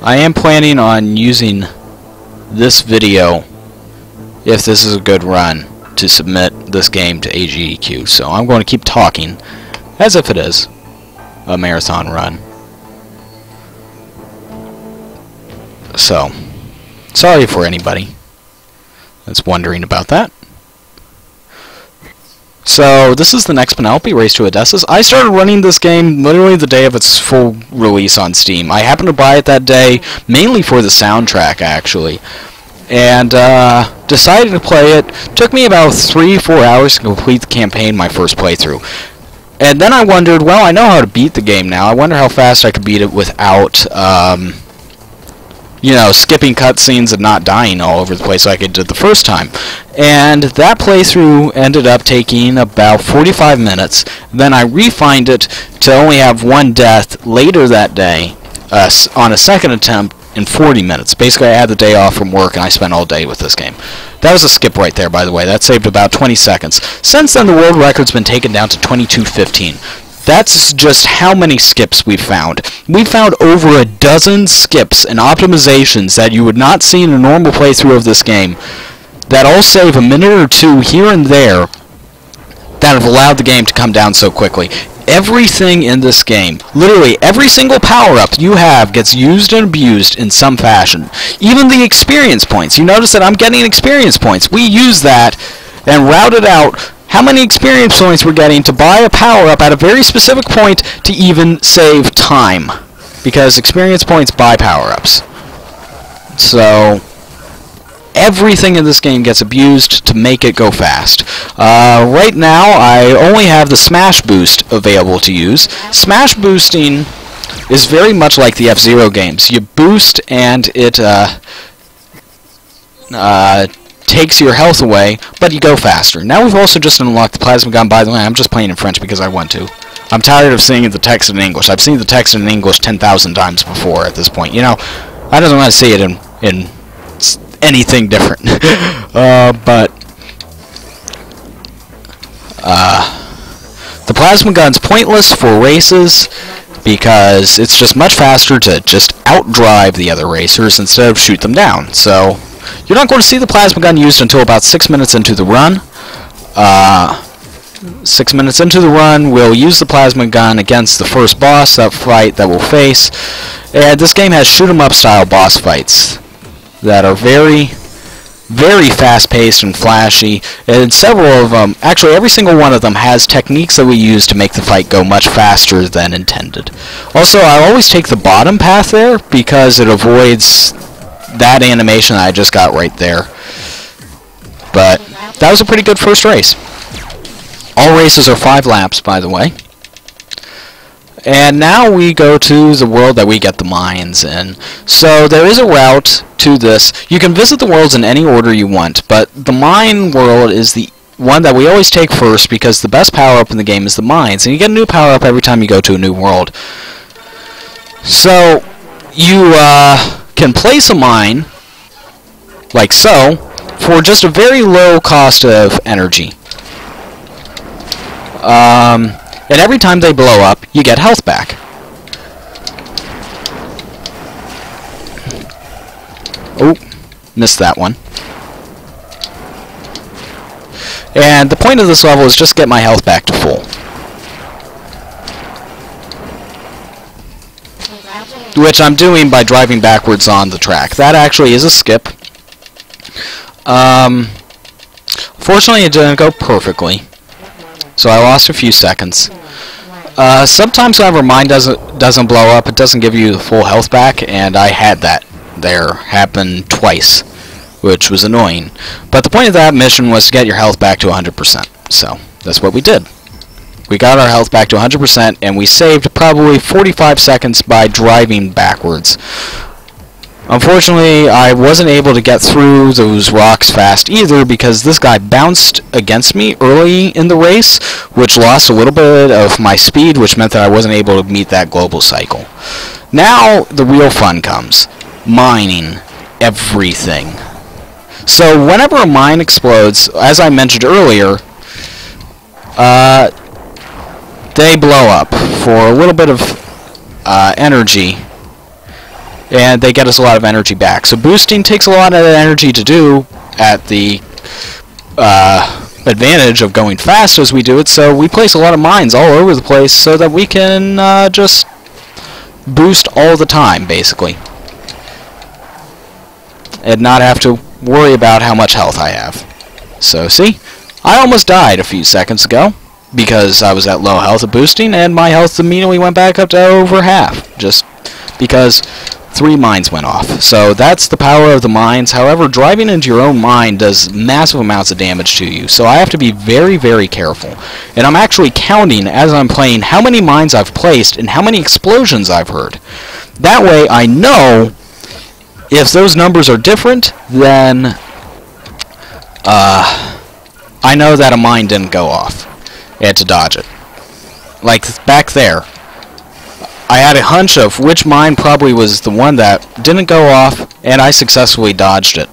I am planning on using this video, if this is a good run, to submit this game to AGDQ. So I'm going to keep talking as if it is a marathon run. So, sorry for anybody that's wondering about that. So, this is the next Penelope, Race to Odysseus. I started running this game literally the day of its full release on Steam. I happened to buy it that day, mainly for the soundtrack, actually. And, decided to play it. Took me about 3-4 hours to complete the campaign, my first playthrough. And then I wondered, well, I know how to beat the game now. I wonder how fast I could beat it without, you know, skipping cutscenes and not dying all over the place like I did the first time. And that playthrough ended up taking about 45 minutes. Then I refined it to only have one death later that day on a second attempt in 40 minutes. Basically, I had the day off from work and I spent all day with this game. That was a skip right there, by the way. That saved about 20 seconds. Since then, the world record's been taken down to 22:15. That's just how many skips we've found. We've found over a dozen skips and optimizations that you would not see in a normal playthrough of this game that all save a minute or two here and there that have allowed the game to come down so quickly. Everything in this game, literally every single power-up you have, gets used and abused in some fashion. Even the experience points. You notice that I'm getting experience points. We use that and routed out how many experience points we're getting to buy a power-up at a very specific point to even save time. Because experience points buy power-ups. So, everything in this game gets abused to make it go fast. Right now, I only have the Smash Boost available to use. Smash boosting is very much like the F-Zero games. You boost and it takes your health away, but you go faster. Now we've also just unlocked the plasma gun. By the way, I'm just playing in French because I want to. I'm tired of seeing the text in English. I've seen the text in English 10,000 times before at this point. You know, I don't want to see it in anything different. But the plasma gun's pointless for races because it's just much faster to just outdrive the other racers instead of shoot them down. So you're not going to see the plasma gun used until about 6 minutes into the run. 6 minutes into the run, we'll use the plasma gun against the first boss fight that we'll face. And this game has shoot-'em-up style boss fights that are very, very fast-paced and flashy. And several of them, actually every single one of them, has techniques that we use to make the fight go much faster than intended. Also, I always take the bottom path there because it avoids that animation I just got right there. But that was a pretty good first race. All races are 5 laps, by the way. And now we go to the world that we get the mines in. So there is a route to this. You can visit the worlds in any order you want, but the mine world is the one that we always take first because the best power-up in the game is the mines. And you get a new power-up every time you go to a new world. So you can place a mine, like so, for just a very low cost of energy. And every time they blow up, you get health back. Oh, missed that one. And the point of this level is just get my health back to full. Which I'm doing by driving backwards on the track. That actually is a skip. Fortunately, it didn't go perfectly. So I lost a few seconds. Sometimes whenever mine doesn't blow up, it doesn't give you the full health back, and I had that there happen twice, which was annoying. But the point of that mission was to get your health back to 100%. So that's what we did. We got our health back to 100%, and we saved probably 45 seconds by driving backwards. Unfortunately, I wasn't able to get through those rocks fast either because this guy bounced against me early in the race, which lost a little bit of my speed, which meant that I wasn't able to meet that global cycle. Now, the real fun comes. Mining everything. So, whenever a mine explodes, as I mentioned earlier, they blow up for a little bit of energy. and they get us a lot of energy back. So boosting takes a lot of energy to do at the advantage of going fast as we do it, so we place a lot of mines all over the place so that we can just boost all the time, basically, and not have to worry about how much health I have. So see, I almost died a few seconds ago because I was at low health of boosting, and my health immediately went back up to over half, just because 3 mines went off. So that's the power of the mines. However, driving into your own mine does massive amounts of damage to you, so I have to be very, very careful. And I'm actually counting as I'm playing how many mines I've placed and how many explosions I've heard. That way I know if those numbers are different, then I know that a mine didn't go off. I had to dodge it. Like back there, I had a hunch of which mine probably was the one that didn't go off, and I successfully dodged it.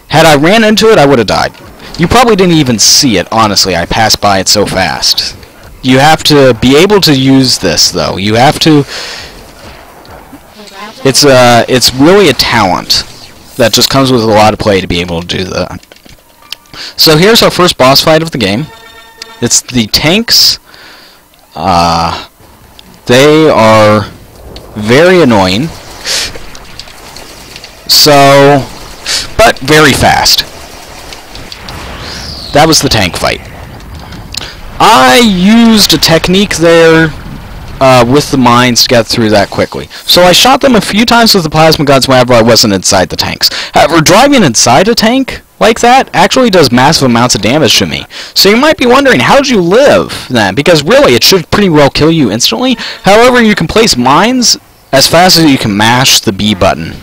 Had I ran into it, I would have died. You probably didn't even see it, honestly. I passed by it so fast. You have to be able to use this, though. You have to... It's really a talent that just comes with a lot of play to be able to do that. So here's our first boss fight of the game. It's the tanks. They are very annoying. So, but very fast. That was the tank fight. I used a technique there with the mines to get through that quickly. So I shot them a few times with the plasma guns whenever I wasn't inside the tanks. However, driving inside a tank like that actually does massive amounts of damage to me. So you might be wondering, how did you live then? Because really, it should pretty well kill you instantly. However, you can place mines as fast as you can mash the B button.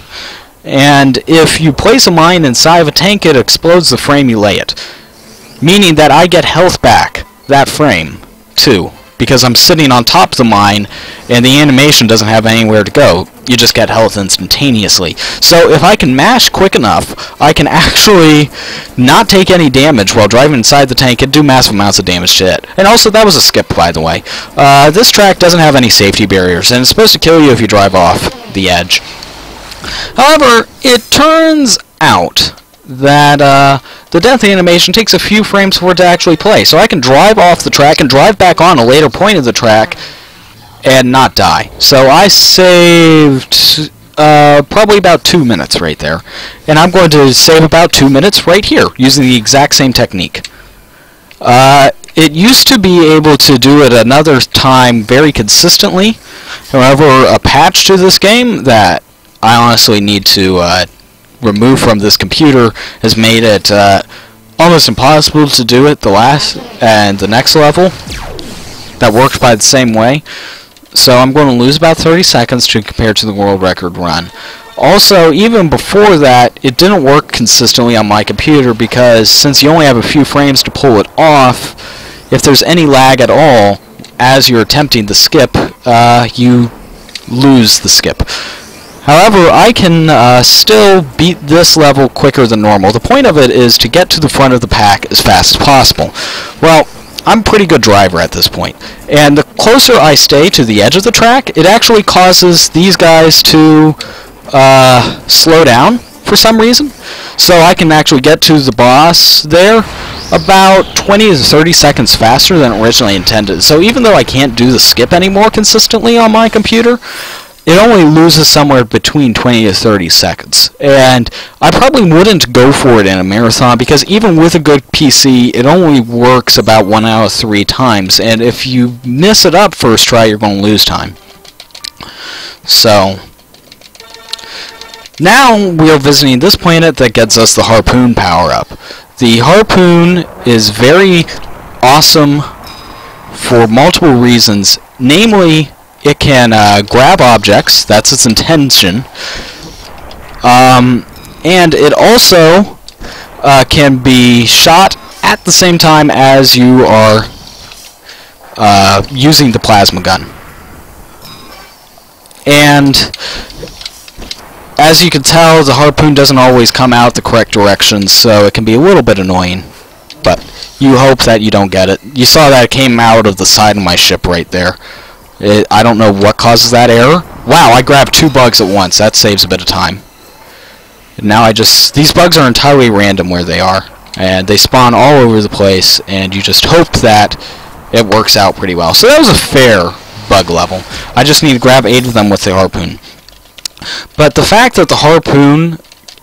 And if you place a mine inside of a tank, it explodes the frame you lay it. Meaning that I get health back that frame, too. Because I'm sitting on top of the mine, and the animation doesn't have anywhere to go. You just get health instantaneously. So if I can mash quick enough, I can actually not take any damage while driving inside the tank and do massive amounts of damage to it. And also, that was a skip, by the way. This track doesn't have any safety barriers, and it's supposed to kill you if you drive off the edge. However, it turns out that the death animation takes a few frames for it to actually play. So I can drive off the track and drive back on a later point of the track and not die. So I saved probably about 2 minutes right there. And I'm going to save about 2 minutes right here using the exact same technique. It used to be able to do it another time very consistently. However, a patch to this game that I honestly need to remove from this computer has made it almost impossible to do it the last and the next level that works by the same way. So I'm going to lose about 30 seconds to compare to the world record run. Also, even before that, it didn't work consistently on my computer because since you only have a few frames to pull it off, if there's any lag at all as you're attempting the skip, you lose the skip. However, I can still beat this level quicker than normal. The point of it is to get to the front of the pack as fast as possible. Well, I'm a pretty good driver at this point, and the closer I stay to the edge of the track, it actually causes these guys to slow down for some reason. So I can actually get to the boss there about 20 to 30 seconds faster than originally intended. So even though I can't do the skip anymore consistently on my computer, it only loses somewhere between 20 to 30 seconds. And I probably wouldn't go for it in a marathon because even with a good PC, it only works about 1 out of 3 times. And if you miss it up first try, you're going to lose time. So now we are visiting this planet that gets us the harpoon power-up. The harpoon is very awesome for multiple reasons. Namely, it can grab objects, that's its intention, and it also can be shot at the same time as you are using the plasma gun. And as you can tell, the harpoon doesn't always come out the correct direction, so it can be a little bit annoying, but you hope that you don't get it. You saw that it came out of the side of my ship right there. I don't know what causes that error, Wow, I grabbed 2 bugs at once. That saves a bit of time. And now these bugs are entirely random where they are. And they spawn all over the place, and you just hope that it works out pretty well. So that was a fair bug level. I just need to grab 8 of them with the harpoon. But the fact that the harpoon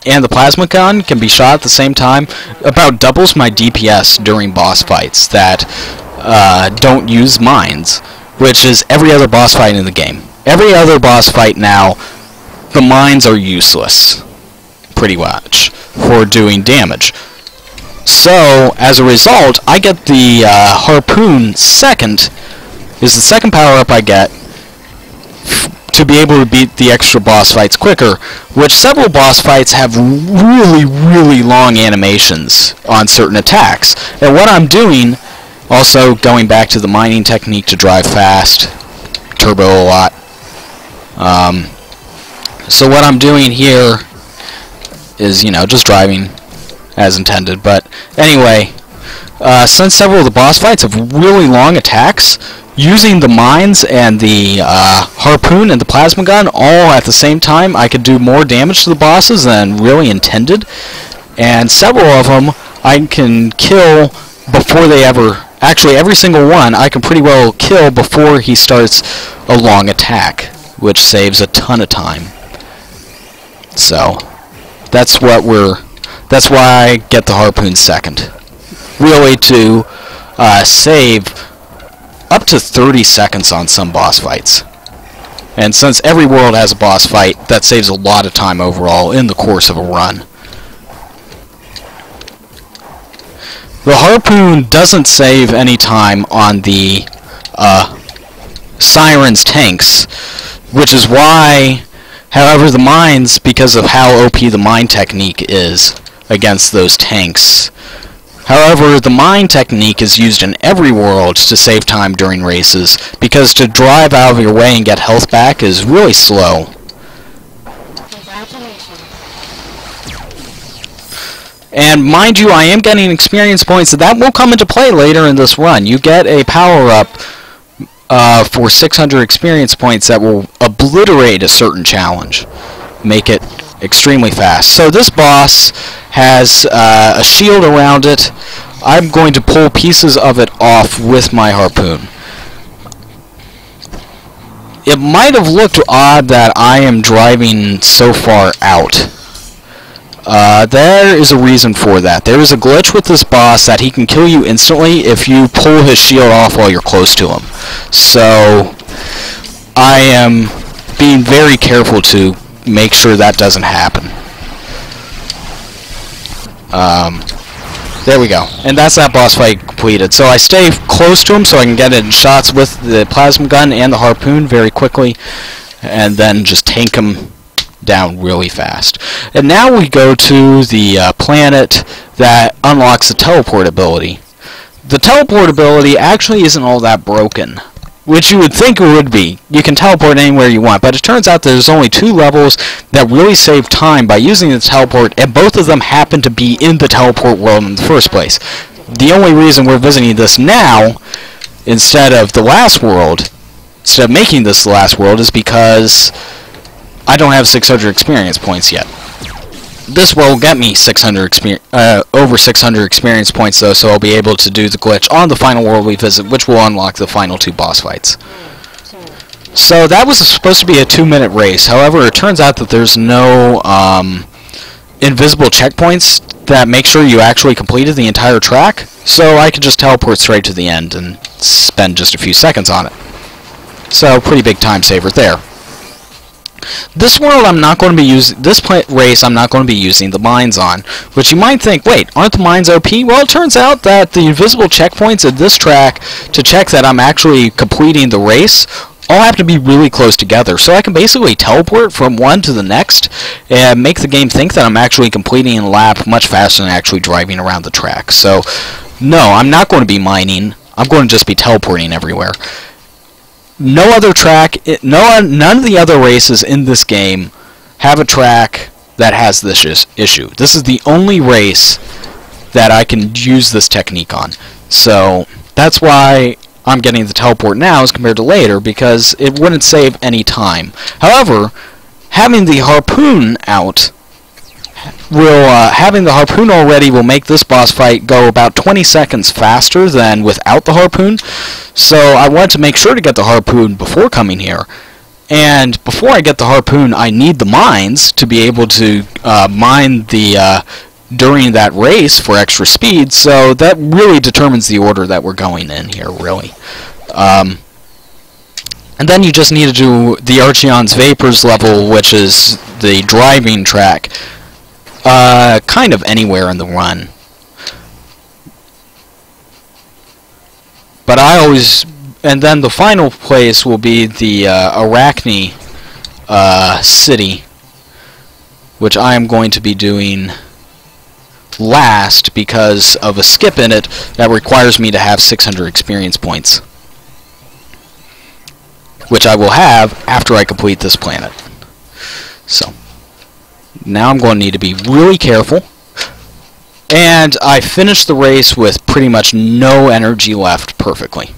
and the plasma gun can be shot at the same time about doubles my DPS during boss fights that don't use mines, which is every other boss fight in the game. Every other boss fight now, the mines are useless, pretty much, for doing damage. So, as a result, I get the harpoon second, is the second power-up I get to be able to beat the extra boss fights quicker, which several boss fights have really, really long animations on certain attacks. And what I'm doing, also going back to the mining technique to drive fast, turbo a lot. So what I'm doing here is, just driving as intended. But anyway, since several of the boss fights have really long attacks, using the mines and the harpoon and the plasma gun all at the same time, I could do more damage to the bosses than really intended. And several of them I can kill before they ever... Actually, every single one I can pretty well kill before he starts a long attack, which saves a ton of time. So, that's why I get the harpoon second. Really to save up to 30 seconds on some boss fights. And since every world has a boss fight, that saves a lot of time overall in the course of a run. The harpoon doesn't save any time on the Siren's tanks, which is why, however, the mines, because of how OP the mine technique is against those tanks. However, the mine technique is used in every world to save time during races, because to drive out of your way and get health back is really slow. And mind you, I am getting experience points, so that will come into play later in this run. You get a power-up for 600 experience points that will obliterate a certain challenge. Make it extremely fast. So this boss has a shield around it. I'm going to pull pieces of it off with my harpoon. It might have looked odd that I am driving so far out. There is a reason for that. There is a glitch with this boss that he can kill you instantly if you pull his shield off while you're close to him. So I am being very careful to make sure that doesn't happen. There we go. And that's that boss fight completed. So I stay close to him so I can get in shots with the plasma gun and the harpoon very quickly, and then just tank him down really fast. And now we go to the planet that unlocks the teleport ability. The teleport ability actually isn't all that broken, which you would think it would be. You can teleport anywhere you want, but it turns out there's only 2 levels that really save time by using the teleport, and both of them happen to be in the teleport world in the first place. The only reason we're visiting this now, instead of the last world, instead of making this the last world, is because I don't have 600 experience points yet. This will get me over 600 experience points though, so I'll be able to do the glitch on the final world we visit, which will unlock the final 2 boss fights. So that was supposed to be a 2-minute race. However, it turns out that there's no invisible checkpoints that make sure you actually completed the entire track, so I could just teleport straight to the end and spend just a few seconds on it. So, pretty big time saver there. This world I'm not going to be using, race I'm not going to be using the mines on, which you might think, wait, aren't the mines OP? Well, it turns out that the invisible checkpoints at this track to check that I'm actually completing the race all have to be really close together, so I can basically teleport from one to the next and make the game think that I'm actually completing a lap much faster than actually driving around the track. So, no, I'm not going to be mining, I'm going to just be teleporting everywhere. No other track, none of the other races in this game have a track that has this issue. This is the only race that I can use this technique on. So that's why I'm getting the teleport now as compared to later, because it wouldn't save any time. However, having the harpoon out having the harpoon already will make this boss fight go about 20 seconds faster than without the harpoon. So I wanted to make sure to get the harpoon before coming here. And before I get the harpoon, I need the mines to be able to mine the during that race for extra speed. So that really determines the order that we're going in here, really. And then you just need to do the Archeon's Vapors level, which is the driving track, kind of anywhere in the run. But I always... And then the final place will be the Arachne city, which I am going to be doing last because of a skip in it that requires me to have 600 experience points, which I will have after I complete this planet. So now I'm going to need to be really careful. And I finished the race with pretty much no energy left perfectly.